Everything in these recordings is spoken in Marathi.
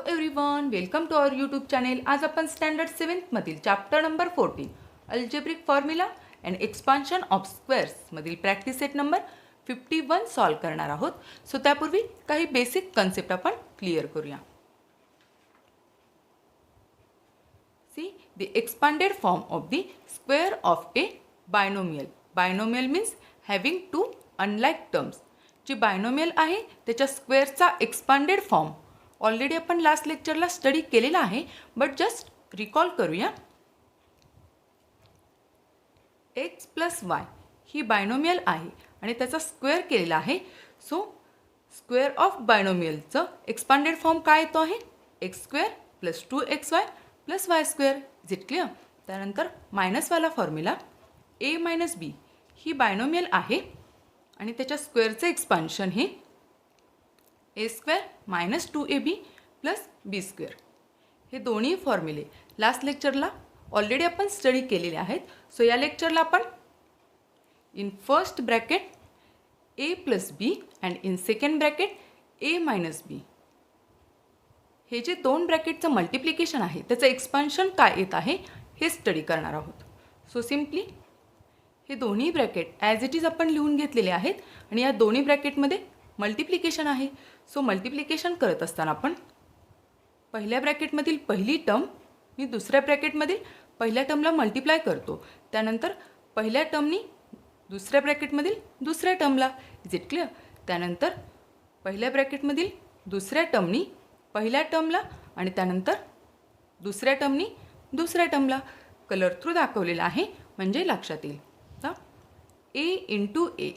Everyone, welcome to our YouTube channel. आज आपण स्टँडर्ड 7th मधील chapter number 14 algebraic formula and expansion of squares मधील प्रॅक्टिस सेट नंबर 51 सॉल्व करणार आहोत. सो त्यापूर्वी काही बेसिक कन्सेप्ट आपण क्लिअर करूया. See the expanded form of the square of a binomial. Binomial means having two unlike terms. जी बायनोमियल आहे त्याच्या स्क्वेअरचा एक्सपांडेड फॉर्म ऑलरेडी आपण लास्ट लेक्चरला स्टडी केलेला आहे, बट जस्ट रिकॉल करूया. एक्स प्लस वाय ही बायनोमियल आहे आणि त्याचा स्क्वेअर केलेला आहे. सो स्क्वेअर ऑफ बायनोमियलचं एक्सपांडेड फॉर्म काय येतो आहे? X square plus 2xy plus y square. Is it clear? त्यानंतर मायनसवाला फॉर्म्युला ए मायनस बी ही बायनोमियल आहे आणि त्याच्या स्क्वेअरचं एक्सपान्शन हे a square minus 2ab plus b square. हे दोन्ही फॉर्म्युले लास्ट लेक्चरला ऑलरेडी आपण स्टडी केलेले आहेत. सो या लेक्चरला आपण in first bracket a plus b and in second bracket a minus b हे जे दोन ब्रॅकेटचं मल्टिप्लिकेशन आहे त्याचं एक्सपान्शन काय येत आहे हे स्टडी करणार आहोत. सो सिम्पली हे दोन्ही ब्रॅकेट ॲज इट इज आपण लिहून घेतलेले आहेत आणि या दोन्ही ब्रॅकेटमध्ये मल्टिप्लिकेशन आहे. सो मल्टिप्लिकेशन करत असताना आपण पहिल्या ब्रॅकेटमधील पहिली टर्म मी दुसऱ्या ब्रॅकेटमधील पहिल्या टर्मला मल्टिप्लाय करतो. त्यानंतर पहिल्या टर्मनी दुसऱ्या ब्रॅकेटमधील दुसऱ्या टर्मला. Is it clear? त्यानंतर पहिल्या ब्रॅकेटमधील दुसऱ्या टर्मनी पहिल्या टर्मला आणि त्यानंतर दुसऱ्या टर्मनी दुसऱ्या टर्मला. कलर थ्रू दाखवलेला आहे म्हणजे लक्षात येईल. तर a into a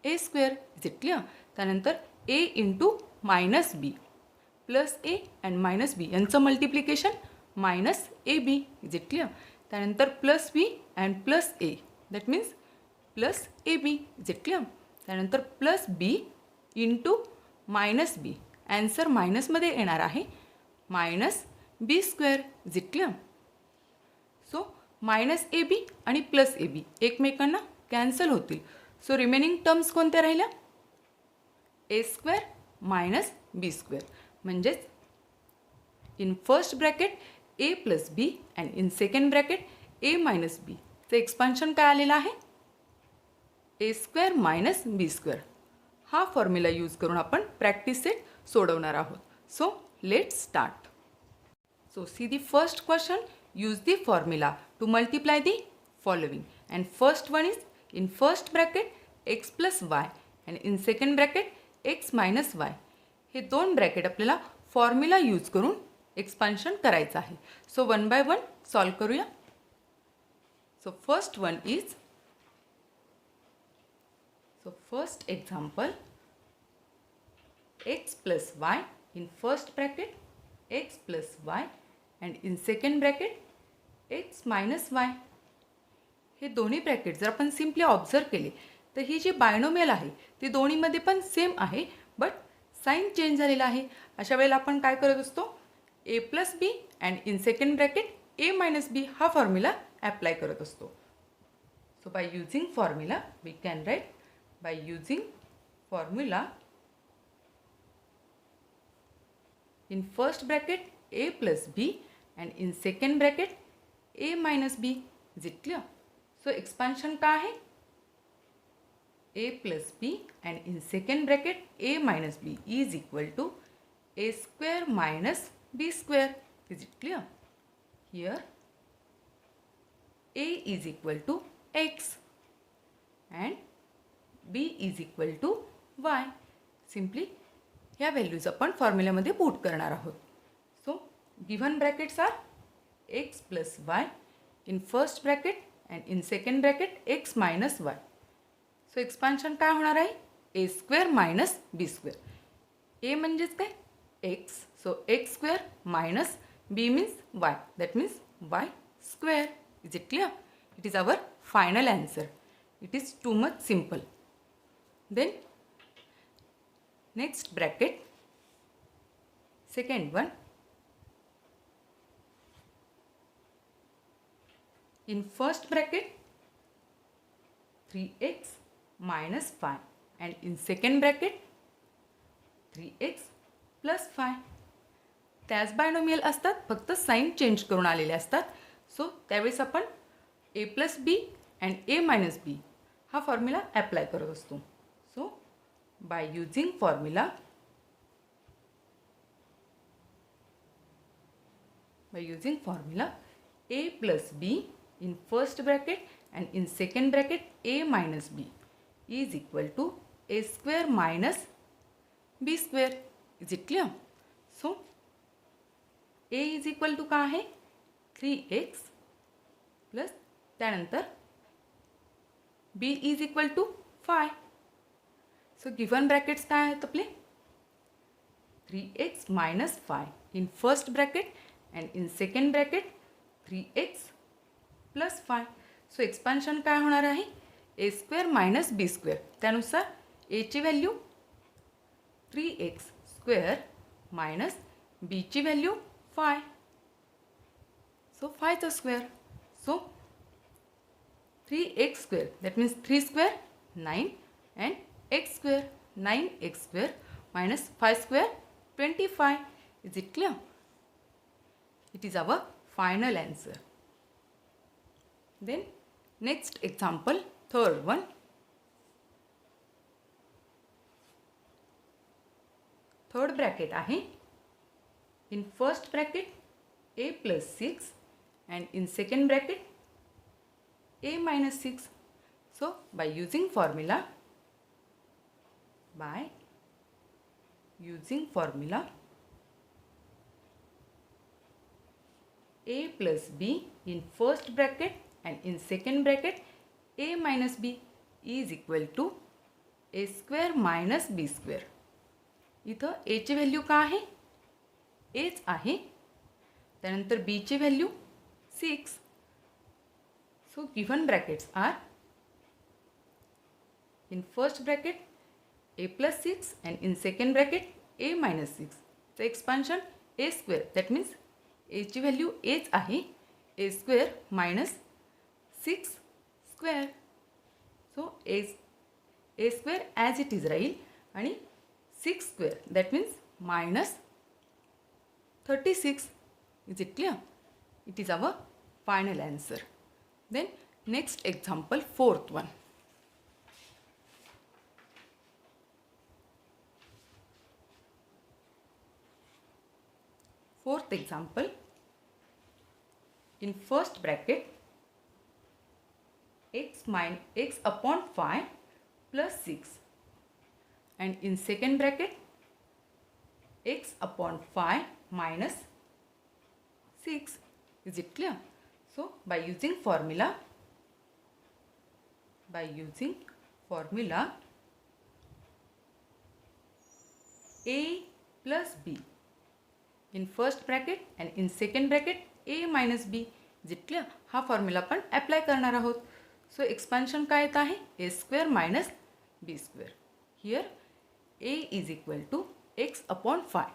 a square. Is it clear? त्यानंतर a into minus b plus a and minus b यांचं multiplication minus a b. Is it clear? त्यानंतर plus b and plus a that means plus a b. Is it clear? त्यानंतर plus b into minus b. Answer मायनसमध्ये येणार आहे minus b square. Is it clear? So minus a b आणि प्लस ए बी एकमेकांना कॅन्सल होतील. सो रिमेनिंग टर्म्स कोणत्या राहिल्या? A square minus b square. म्हणजेच in first bracket a plus b and in second bracket a minus बीचं एक्सपान्शन काय आलेलं आहे? A square minus b square. हा फॉर्म्युला यूज करून आपण प्रॅक्टिस सेट सोडवणार आहोत. So let's start. So see the first question. Use the formula to multiply the following. And first one is in first bracket x plus y and in second bracket x minus y. हे दोन ब्रॅकेट आपल्याला फॉर्म्युला यूज करून एक्सपान्शन करायचं आहे. So one by one solve करूया. So first one is first example x plus y in first bracket x plus y and in second bracket x minus y. हे दोन्ही ब्रॅकेट जर आपण सिम्पली ऑब्झर्व केले तर ही जी बायनोमियल आहे ती दोन्हीमध्ये पण सेम आहे, बट साईन चेंज झालेला आहे. अशा वेळेला आपण काय करत असतो? A plus b and in second bracket a minus b हा फॉर्म्युला ॲप्लाय करत असतो. So by using formula we can write by using formula in first bracket a plus b and in second bracket a minus b. Is it clear? So expansion का है? a plus b and in second bracket a minus b is equal to a square minus b square. Is it clear? Here a is equal to x and b is equal to y. Simply ह्या व्हॅल्यूज आपण फॉर्म्युल्यामध्ये पुट करणार आहोत. So given brackets are x plus y in first bracket and in second bracket x minus y. So expansion काय होणार आहे? A square minus b square. A म्हणजेच काय? X. So x square minus b means y that means y square. Is it clear? It is our final answer. It is too much simple. Then next bracket second one in first bracket 3x minus 5 and in second bracket 3x plus 5. त्याच बायनोमियल असतात, फक्त साईन चेंज करून आलेले असतात. सो त्यावेळेस आपण a plus b and a minus b हा फॉर्म्युला ॲप्लाय करत असतो. So by using formula a plus b in first bracket and in second bracket a minus b is equal to a square minus b square. Is it clear? So a is equal to काय आहे 3x प्लस त्यानंतर b is equal to 5. So given brackets काय आहेत आपले 3x minus 5 in first bracket and in second bracket 3x plus 5. So expansion काय होणार आहे a square minus b square. त्यानुसार एची व्हॅल्यू 3x स्क्वेअर मायनस बीची व्हॅल्यू 5. सो 5चा square. So 3x square that means 3 square 9 and x square 9x square minus 5 square 25. Is it clear? It is our final answer. Then next example, third one. Third bracket आहे. In first bracket a plus 6 and in second bracket a minus 6. So by using formula a plus b in first bracket and in second bracket a minus b is equal to a square minus b square. इथं a ची व्हॅल्यू काय आहे एच आहे. त्यानंतर b ची value 6. So given brackets are in first bracket a plus 6 and in second bracket a minus 6. So expansion a square, that means a ची व्हॅल्यू एच आहे a square minus 6 square. So a square as it is राहील आणि 6 square that means minus 36. Is it clear? It is our final answer. Then next example, fourth one. Fourth example, in first bracket x upon 5 plus 6 and in second bracket x upon 5 minus 6. Is it clear? So by using formula a plus b in first bracket and in second bracket a minus b. Is it clear? हा फॉर्म्युला आपण अप्लाय करणार आहोत. सो एक्सपान्शन काय येत आहे a square minus b square. Here a is equal to x upon 5.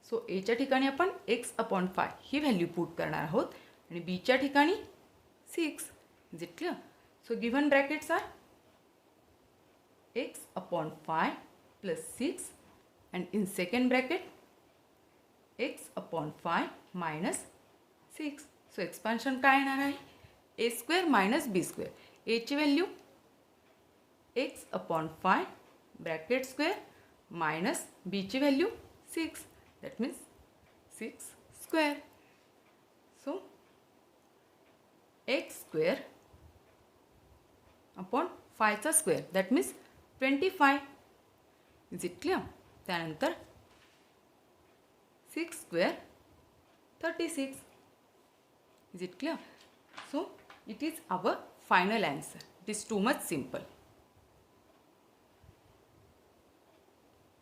So एच्या ठिकाणी आपण एक्स अपॉन 5 ही व्हॅल्यू पुट करणार आहोत आणि बीच्या ठिकाणी 6. Is it clear? So given brackets are x upon 5 plus 6 and in second bracket x upon 5 minus 6. So expansion काय येणार आहे a square minus b square. एची value x upon 5 bracket square minus बीची value 6 that means 6 square. So x square upon 5चा square that means 25. Is it clear? त्यानंतर 6 square 36. Is it clear? So it is our final answer. It is too much simple.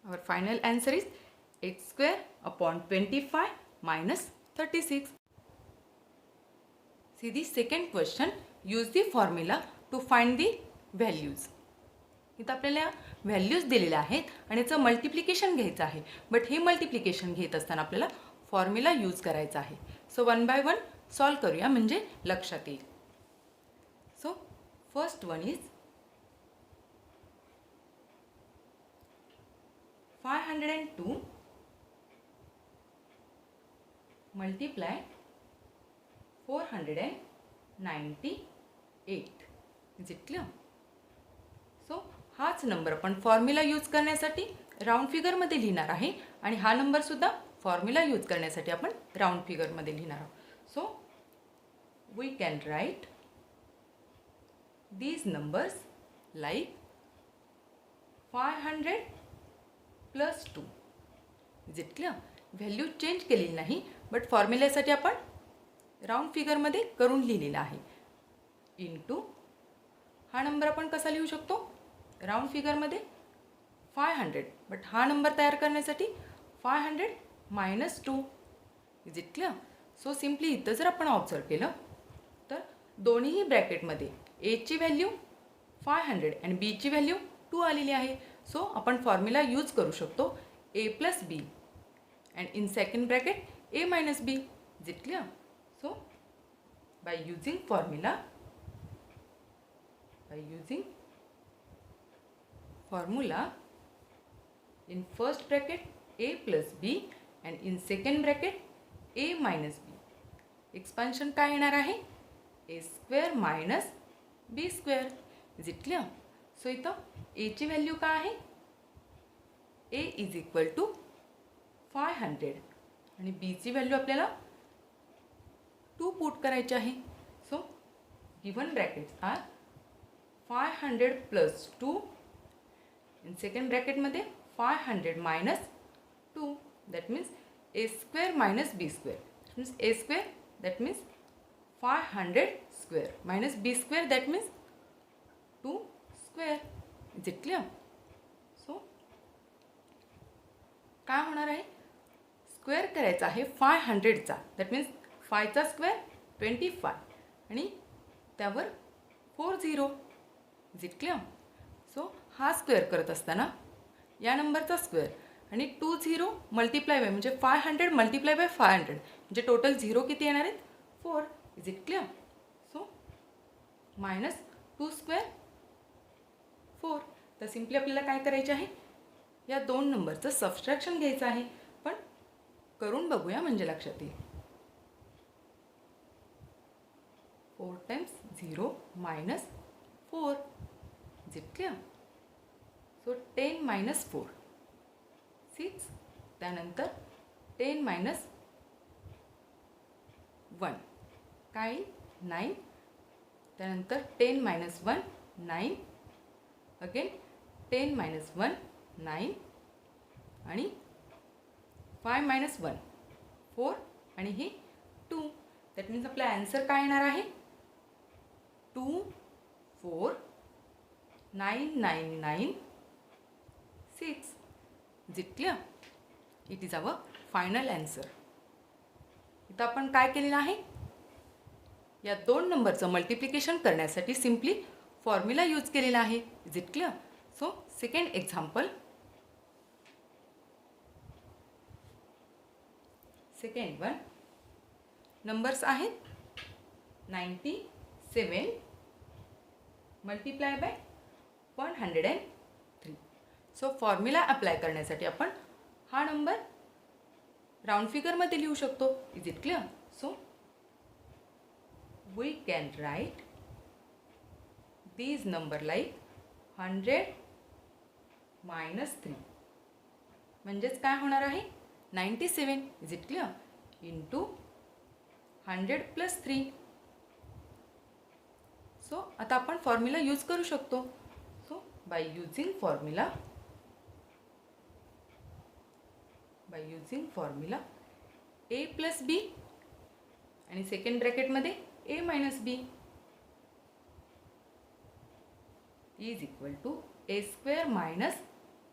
Our final answer is x square upon 25 minus 36. See the second question. Use the formula to find the values. इथं आपल्याला व्हॅल्यूज दिलेल्या आहेत आणि याचं मल्टिप्लिकेशन घ्यायचं आहे. बट हे मल्टिप्लिकेशन घेत असताना आपल्याला फॉर्म्युला यूज करायचा आहे. So one by one solve करूया म्हणजे लक्षात येईल. So first one is 502 multiply 498. Is it clear? So हाच नंबर आपण फॉर्म्युला यूज करण्यासाठी राऊंड फिगरमध्ये लिहिणार आहे आणि हा नंबरसुद्धा फॉर्म्युला यूज करण्यासाठी आपण राऊंड फिगरमध्ये लिहिणार आहोत. So we can write these numbers like 500 plus 2. Is it clear? Value change केलेली नाही, बट फॉर्म्युल्यासाठी आपण राऊंड फिगरमध्ये करून लिहिलेला आहे. इंटू हा नंबर आपण कसा लिहू शकतो राऊंड फिगरमध्ये 500, बट हा नंबर तयार करण्यासाठी 500 minus 2. Is it clear? So simply इथं जर आपण ऑब्झर्व केलं तर दोन्हीही ब्रॅकेटमध्ये एची व्हॅल्यू 500 आणि बीची व्हॅल्यू 2 आलेली आहे. सो आपण फॉर्म्युला यूज करू शकतो a plus b and in second bracket a minus b. Is it clear? So by using formula in first bracket a plus b and in second bracket a minus b. Expansion काय येणार आहे a square minus b square. Is it clear? So इथं एची व्हॅल्यू काय आहे a इज इक्वल टू 500 आणि बीची व्हॅल्यू आपल्याला 2 पुट करायची आहे. So given brackets are 500 plus 2 in second ब्रॅकेटमध्ये 500 minus 2. That means a square minus b square. That means a square that means 500 square minus b square that means 2 square. Is it clear? So काय होणार आहे स्क्वेअर करायचा आहे 500चा. दॅट मीन्स 5चा स्क्वेअर 25 आणि त्यावर 4 0. Is it clear? सो हा स्क्वेअर करत असताना या नंबरचा स्क्वेअर आणि 2 0 मल्टिप्लाय बाय म्हणजे 500 मल्टिप्लाय बाय 500 म्हणजे टोटल 0 किती येणार आहेत 4. Is it clear? So minus 2 square 4. तर सिम्पली आपल्याला काय करायचे आहे या दोन नंबरचं सबस्ट्रॅक्शन घ्यायचं आहे. पण करून बघूया म्हणजे लक्षात येईल. 4 times 0 minus 4. Is it clear? So 10 minus 4 6. त्यानंतर 10 मायनस 1 काय 9. त्यानंतर 10 मायनस 1 9. अगेन 10 मायनस 1 9 आणि 5 मायनस 1 4 आणि हे 2. दॅट मीन्स आपला ॲन्सर काय येणार आहे 2 4 9 9 9 6. Is it clear? It is our final answer. इथं आपण काय केलेलं आहे या दोन नंबरचं मल्टिप्लिकेशन करण्यासाठी सिम्पली फॉर्म्युला यूज केलेला आहे. Is it clear? So second example. Second one numbers आहेत 97 multiply by 103. So formula apply करण्यासाठी आपण हा नंबर राऊंड फिगरमध्ये लिहू शकतो. Is it clear? So we can write these number like 100 minus 3 म्हणजेच काय होणार आहे 97. Is it clear? Into 100 plus 3. So आता आपण फॉर्म्युला यूज करू शकतो. So by using formula a plus b आणि सेकंड ब्रॅकेटमध्ये a minus b is equal to a square minus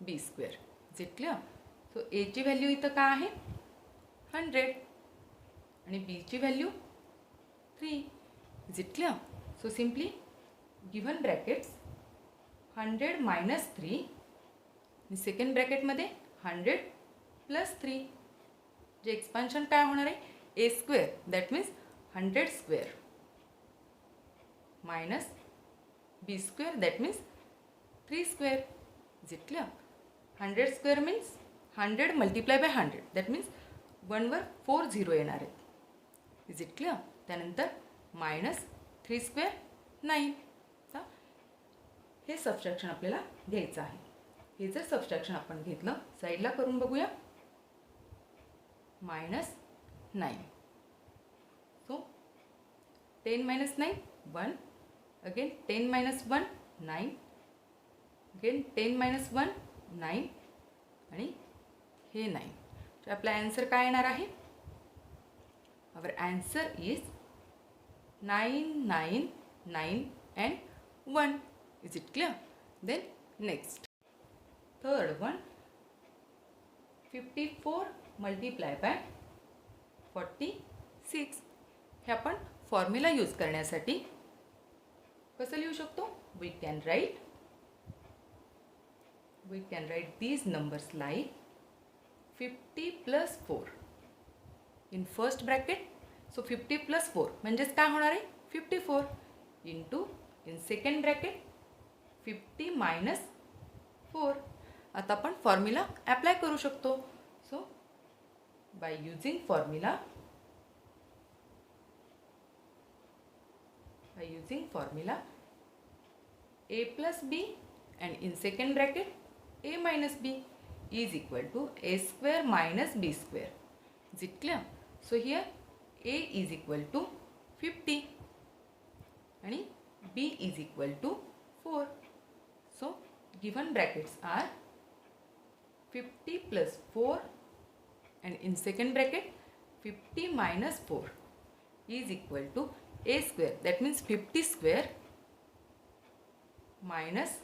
b square. Is it clear? So एची व्हॅल्यू इथं काय आहे 100 आणि बीची value 3. Is it clear? So simply given brackets 100 minus 3 आणि सेकंड ब्रॅकेटमध्ये 100 प्लस 3. जे एक्सपान्शन काय होणार आहे a square that means 100 square minus b square that means 3 square. Is it clear? 100 square means 100 multiply by 100 that means 1वर 4 झिरो येणार आहेत. Is it clear? त्यानंतर -3² 9. हे सबट्रॅक्शन आपल्याला घ्यायचं आहे. हे जर सबट्रॅक्शन आपण घेतलं साईडला करून बघूया. -9. सो 10 - 9 1. अगेन 10 - 1 9. अगेन 10 - 1 9 आणि हे 9. तर आपला आन्सर काय येणार आहे? आवर answer is 9 9 9 and 1. Is it clear? Then next, third one, 54 multiplied by 46. हे आपण फॉर्म्युला यूज करण्यासाठी कसं लिहू शकतो? We can write these numbers like 50 plus 4 in first bracket. So 50 plus 4 म्हणजेच काय होणार आहे? 54 into in second bracket 50 minus 4. आता आपण फॉर्म्युला अप्लाय करू शकतो. So by using formula a plus b and in second bracket a minus b is equal to a square minus b square. Is it clear? So here a is equal to 50 and b is equal to 4. So given brackets are 50 plus 4 and in second bracket 50 minus 4 is equal to a square. That means 50 square minus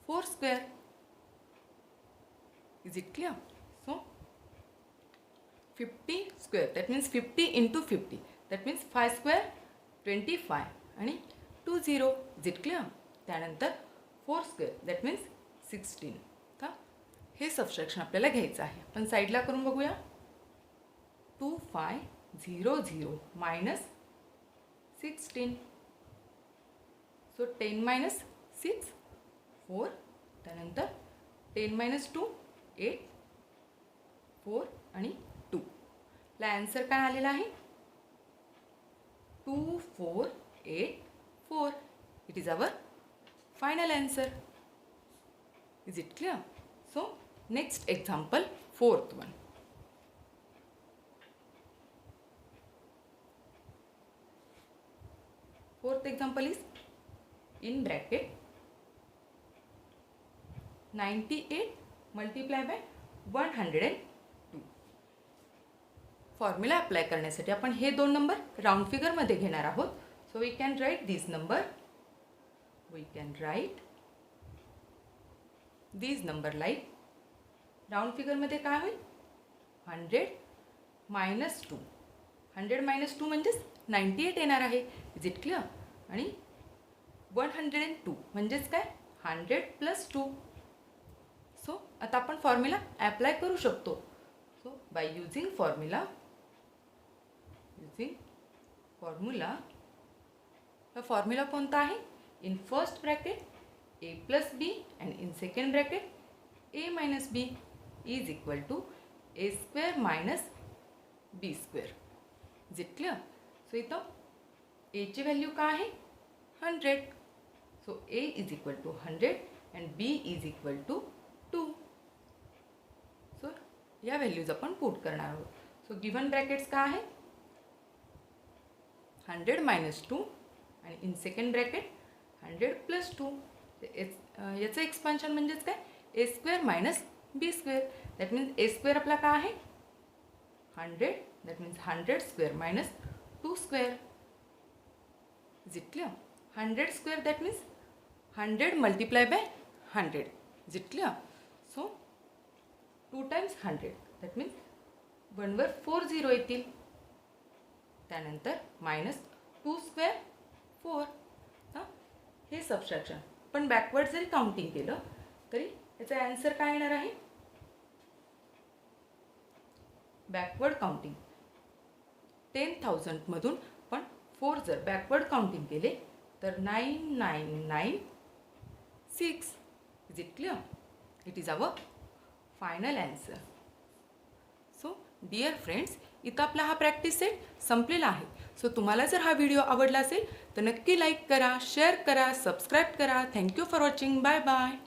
4 square. Is it clear? So 50 square, that means 50 into 50, that means 5 square 25 आणि 2 0. Is it clear? त्यानंतर 4 square, that means 16. तर हे सबट्रॅक्शन आपल्याला घ्यायचं आहे. आपण साईडला करून बघूया. 2 5 0 0 minus 16. So 10 minus 6 4. त्यानंतर 10 minus 2 8 4 आणि 2. ला आन्सर काय आलेला आहे? 2 4 8 4. It is our final answer. Is it clear? So next example, fourth one. Fourth example is in bracket 98 multiplied by 102. Formula apply करण्यासाठी आपण हे दोन नंबर राऊंड फिगरमध्ये घेणार आहोत. So we can write this number. Like round फिगरमध्ये काय होईल? 100 minus 2. 100 minus 2 म्हणजेच 98 येणार आहे. Is it clear? आणि 102 म्हणजेच काय? 100 plus 2. सो आता आपण फॉर्म्युला अप्लाय करू शकतो. सो बाय युजिंग फॉर्म्युला हा फॉर्म्युला कोणता आहे? In first bracket a plus b and in second bracket a minus b is equal to a square minus b square. Is it clear? So इथं a ची व्हॅल्यू काय आहे? 100. So a is equal to 100 and b is equal to 2. So या व्हॅल्यूज आपण पुट करणार आहोत. सो गिवन ब्रॅकेट्स काय आहे? 100 minus 2 आणि इन सेकंड ब्रॅकेट 100 plus 2. याचं एक्सपान्शन म्हणजेच काय? a square minus b square. That means a square आपला काय आहे? 100. That means 100 square minus 2 square. Is it clear? 100 square, that means 100 multiplied by 100. Is it clear? So 2 times 100, that means 1वर 4 0 येतील. त्यानंतर minus 2 square 4. हे सबट्रॅक्शन पण बॅकवर्ड जरी काउंटिंग केलं तरी याचा आन्सर काय येणार आहे? बॅकवर्ड काउंटिंग 10,000 मधून पण 4 जर बॅकवर्ड काउंटिंग केले तर 9996. Is it clear? It is our final answer. So dear friends, इथं आपला हा प्रॅक्टिस सेट संपलेला आहे. सो तुम्हाला जर हा व्हिडिओ आवडला असेल तर नक्की लाईक करा, शेअर करा, सबस्क्राईब करा. Thank you for watching. Bye bye.